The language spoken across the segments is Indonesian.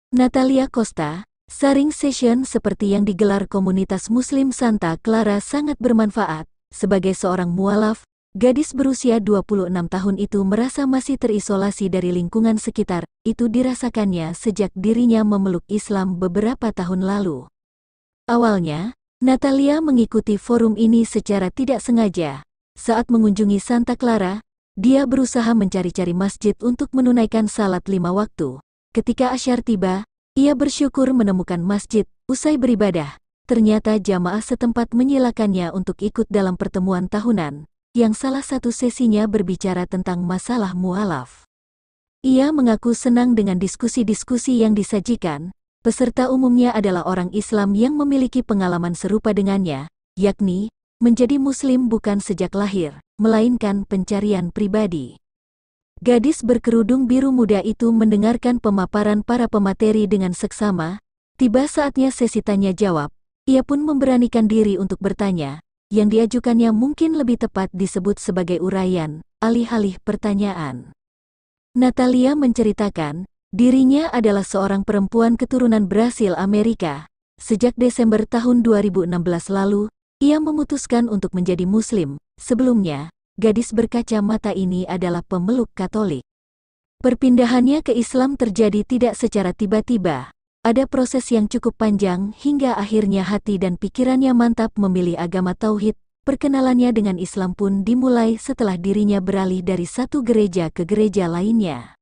Natalia Costa, sharing session seperti yang digelar komunitas Muslim Santa Clara sangat bermanfaat. Sebagai seorang mualaf, gadis berusia 26 tahun itu merasa masih terisolasi dari lingkungan sekitar. Itu dirasakannya sejak dirinya memeluk Islam beberapa tahun lalu. Awalnya, Natalia mengikuti forum ini secara tidak sengaja. Saat mengunjungi Santa Clara, dia berusaha mencari-cari masjid untuk menunaikan salat 5 waktu. Ketika asyar tiba, ia bersyukur menemukan masjid. Usai beribadah, ternyata jamaah setempat menyilakannya untuk ikut dalam pertemuan tahunan, yang salah satu sesinya berbicara tentang masalah mualaf. Ia mengaku senang dengan diskusi-diskusi yang disajikan. Peserta umumnya adalah orang Islam yang memiliki pengalaman serupa dengannya, yakni menjadi Muslim bukan sejak lahir, melainkan pencarian pribadi. Gadis berkerudung biru muda itu mendengarkan pemaparan para pemateri dengan seksama. Tiba saatnya sesi tanya jawab. Ia pun memberanikan diri untuk bertanya. Yang diajukannya mungkin lebih tepat disebut sebagai uraian, alih-alih pertanyaan. Natalia menceritakan, dirinya adalah seorang perempuan keturunan Brasil Amerika. Sejak Desember tahun 2016 lalu, ia memutuskan untuk menjadi Muslim. Sebelumnya, gadis berkacamata ini adalah pemeluk Katolik. Perpindahannya ke Islam terjadi tidak secara tiba-tiba. Ada proses yang cukup panjang hingga akhirnya hati dan pikirannya mantap memilih agama Tauhid. Perkenalannya dengan Islam pun dimulai setelah dirinya beralih dari satu gereja ke gereja lainnya.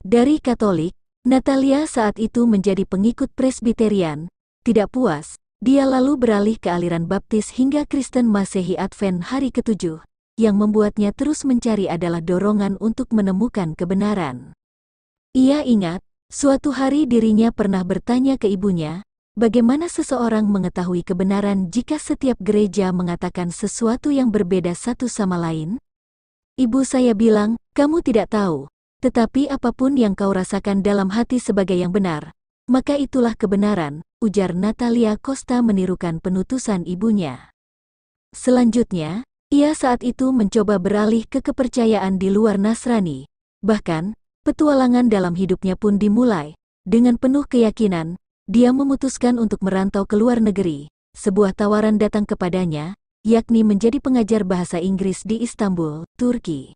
Dari Katolik, Natalia saat itu menjadi pengikut Presbyterian. Tidak puas, dia lalu beralih ke aliran Baptis hingga Kristen Masehi Advent hari ke-7. Yang membuatnya terus mencari adalah dorongan untuk menemukan kebenaran. Ia ingat, suatu hari dirinya pernah bertanya ke ibunya, bagaimana seseorang mengetahui kebenaran jika setiap gereja mengatakan sesuatu yang berbeda satu sama lain? Ibu saya bilang, kamu tidak tahu, tetapi apapun yang kau rasakan dalam hati sebagai yang benar, maka itulah kebenaran, ujar Natalia Costa menirukan penutusan ibunya. Selanjutnya, ia saat itu mencoba beralih ke kepercayaan di luar Nasrani. Bahkan, petualangan dalam hidupnya pun dimulai. Dengan penuh keyakinan, dia memutuskan untuk merantau ke luar negeri. Sebuah tawaran datang kepadanya, yakni menjadi pengajar bahasa Inggris di Istanbul, Turki.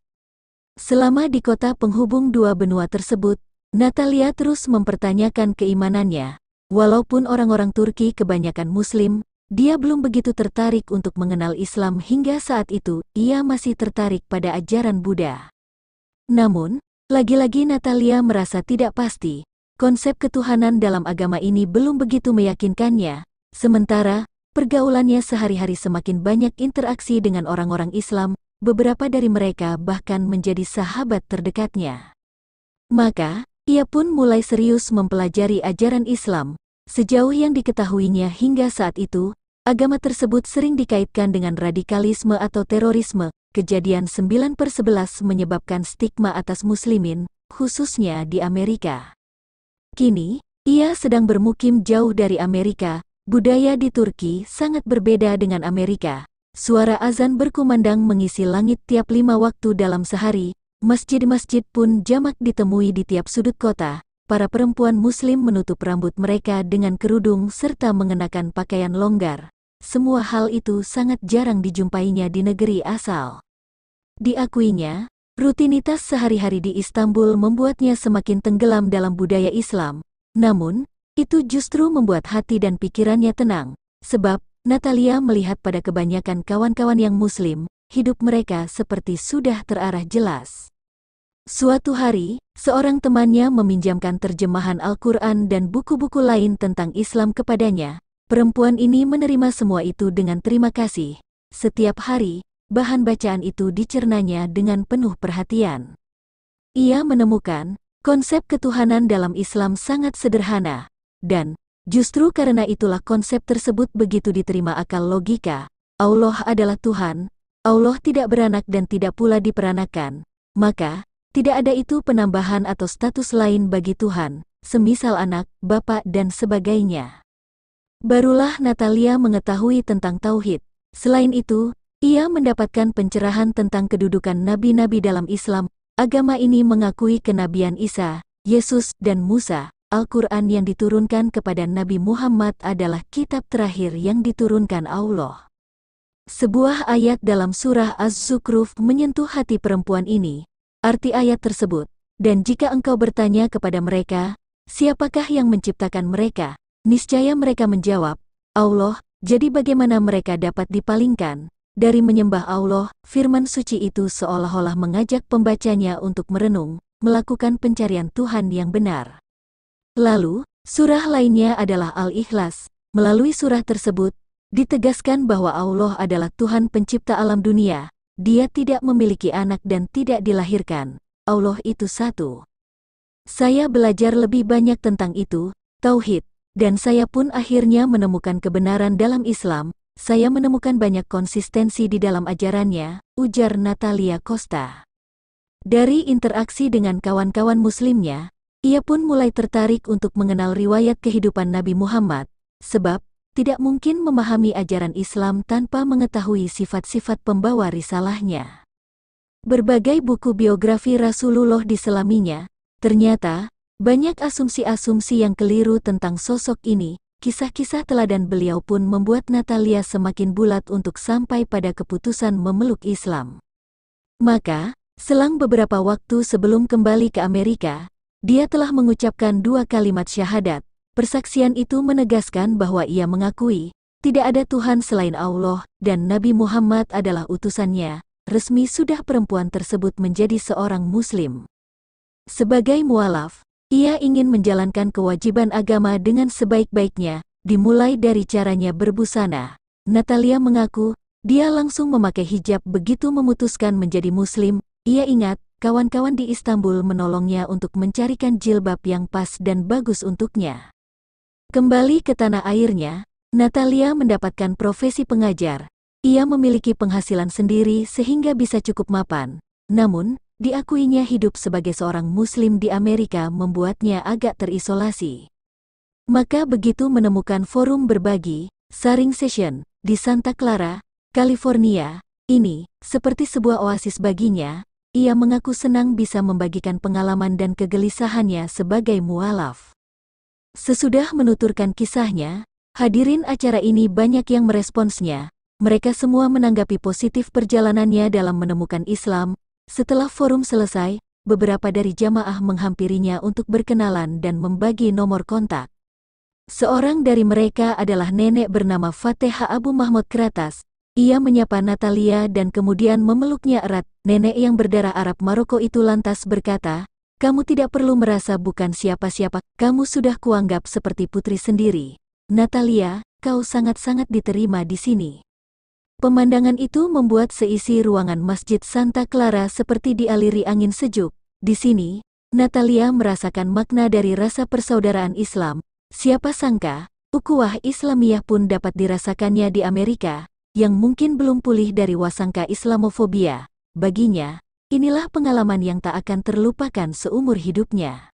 Selama di kota penghubung dua benua tersebut, Natalia terus mempertanyakan keimanannya. Walaupun orang-orang Turki kebanyakan Muslim, dia belum begitu tertarik untuk mengenal Islam hingga saat itu. Ia masih tertarik pada ajaran Buddha. Namun, lagi-lagi Natalia merasa tidak pasti. Konsep ketuhanan dalam agama ini belum begitu meyakinkannya. Sementara, pergaulannya sehari-hari semakin banyak interaksi dengan orang-orang Islam. Beberapa dari mereka bahkan menjadi sahabat terdekatnya. Maka, ia pun mulai serius mempelajari ajaran Islam. Sejauh yang diketahuinya hingga saat itu, agama tersebut sering dikaitkan dengan radikalisme atau terorisme. Kejadian 9/11 menyebabkan stigma atas muslimin, khususnya di Amerika. Kini, ia sedang bermukim jauh dari Amerika. Budaya di Turki sangat berbeda dengan Amerika. Suara azan berkumandang mengisi langit tiap 5 waktu dalam sehari. Masjid-masjid pun jamak ditemui di tiap sudut kota. Para perempuan Muslim menutup rambut mereka dengan kerudung serta mengenakan pakaian longgar. Semua hal itu sangat jarang dijumpainya di negeri asal. Diakuinya, rutinitas sehari-hari di Istanbul membuatnya semakin tenggelam dalam budaya Islam. Namun, itu justru membuat hati dan pikirannya tenang. Sebab, Natalia melihat pada kebanyakan kawan-kawan yang Muslim, hidup mereka seperti sudah terarah jelas. Suatu hari, seorang temannya meminjamkan terjemahan Al-Quran dan buku-buku lain tentang Islam kepadanya. Perempuan ini menerima semua itu dengan terima kasih. Setiap hari, bahan bacaan itu dicernanya dengan penuh perhatian. Ia menemukan, konsep ketuhanan dalam Islam sangat sederhana. Dan, justru karena itulah konsep tersebut begitu diterima akal logika. Allah adalah Tuhan, Allah tidak beranak dan tidak pula diperanakan. Maka, tidak ada itu penambahan atau status lain bagi Tuhan, semisal anak, bapa dan sebagainya. Barulah Natalia mengetahui tentang Tauhid. Selain itu, ia mendapatkan pencerahan tentang kedudukan nabi-nabi dalam Islam. Agama ini mengakui kenabian Isa, Yesus, dan Musa. Al-Quran yang diturunkan kepada Nabi Muhammad adalah kitab terakhir yang diturunkan Allah. Sebuah ayat dalam surah Az-Zukhruf menyentuh hati perempuan ini. Arti ayat tersebut, dan jika engkau bertanya kepada mereka, siapakah yang menciptakan mereka? Niscaya mereka menjawab, Allah. Jadi bagaimana mereka dapat dipalingkan dari menyembah Allah? Firman suci itu seolah-olah mengajak pembacanya untuk merenung, melakukan pencarian Tuhan yang benar. Lalu, surah lainnya adalah Al-Ikhlas. Melalui surah tersebut, ditegaskan bahwa Allah adalah Tuhan pencipta alam dunia. Dia tidak memiliki anak dan tidak dilahirkan. Allah itu satu. Saya belajar lebih banyak tentang itu, Tauhid, dan saya pun akhirnya menemukan kebenaran dalam Islam. Saya menemukan banyak konsistensi di dalam ajarannya, ujar Natalia Costa. Dari interaksi dengan kawan-kawan muslimnya, ia pun mulai tertarik untuk mengenal riwayat kehidupan Nabi Muhammad, sebab tidak mungkin memahami ajaran Islam tanpa mengetahui sifat-sifat pembawa risalahnya. Berbagai buku biografi Rasulullah diselaminya, ternyata banyak asumsi-asumsi yang keliru tentang sosok ini. Kisah-kisah teladan beliau pun membuat Natalia semakin bulat untuk sampai pada keputusan memeluk Islam. Maka, selang beberapa waktu sebelum kembali ke Amerika, dia telah mengucapkan 2 kalimat syahadat. Persaksian itu menegaskan bahwa ia mengakui, tidak ada Tuhan selain Allah, dan Nabi Muhammad adalah utusannya. Resmi sudah perempuan tersebut menjadi seorang Muslim. Sebagai mualaf, ia ingin menjalankan kewajiban agama dengan sebaik-baiknya, dimulai dari caranya berbusana. Natalia mengaku, dia langsung memakai hijab begitu memutuskan menjadi Muslim. Ia ingat, kawan-kawan di Istanbul menolongnya untuk mencarikan jilbab yang pas dan bagus untuknya. Kembali ke tanah airnya, Natalia mendapatkan profesi pengajar. Ia memiliki penghasilan sendiri sehingga bisa cukup mapan. Namun, diakuinya hidup sebagai seorang Muslim di Amerika membuatnya agak terisolasi. Maka begitu menemukan forum berbagi, sharing session, di Santa Clara, California, ini, seperti sebuah oasis baginya. Ia mengaku senang bisa membagikan pengalaman dan kegelisahannya sebagai mualaf. Sesudah menuturkan kisahnya, hadirin acara ini banyak yang meresponsnya. Mereka semua menanggapi positif perjalanannya dalam menemukan Islam. Setelah forum selesai, beberapa dari jamaah menghampirinya untuk berkenalan dan membagi nomor kontak. Seorang dari mereka adalah nenek bernama Fateha Abu Mahmud Kratas. Ia menyapa Natalia dan kemudian memeluknya erat. Nenek yang berdarah Arab Maroko itu lantas berkata, "Kamu tidak perlu merasa bukan siapa-siapa, kamu sudah kuanggap seperti putri sendiri. Natalia, kau sangat-sangat diterima di sini." Pemandangan itu membuat seisi ruangan Masjid Santa Clara seperti dialiri angin sejuk. Di sini, Natalia merasakan makna dari rasa persaudaraan Islam. Siapa sangka, ukhuwah Islamiyah pun dapat dirasakannya di Amerika, yang mungkin belum pulih dari wasangka Islamofobia. Baginya, inilah pengalaman yang tak akan terlupakan seumur hidupnya.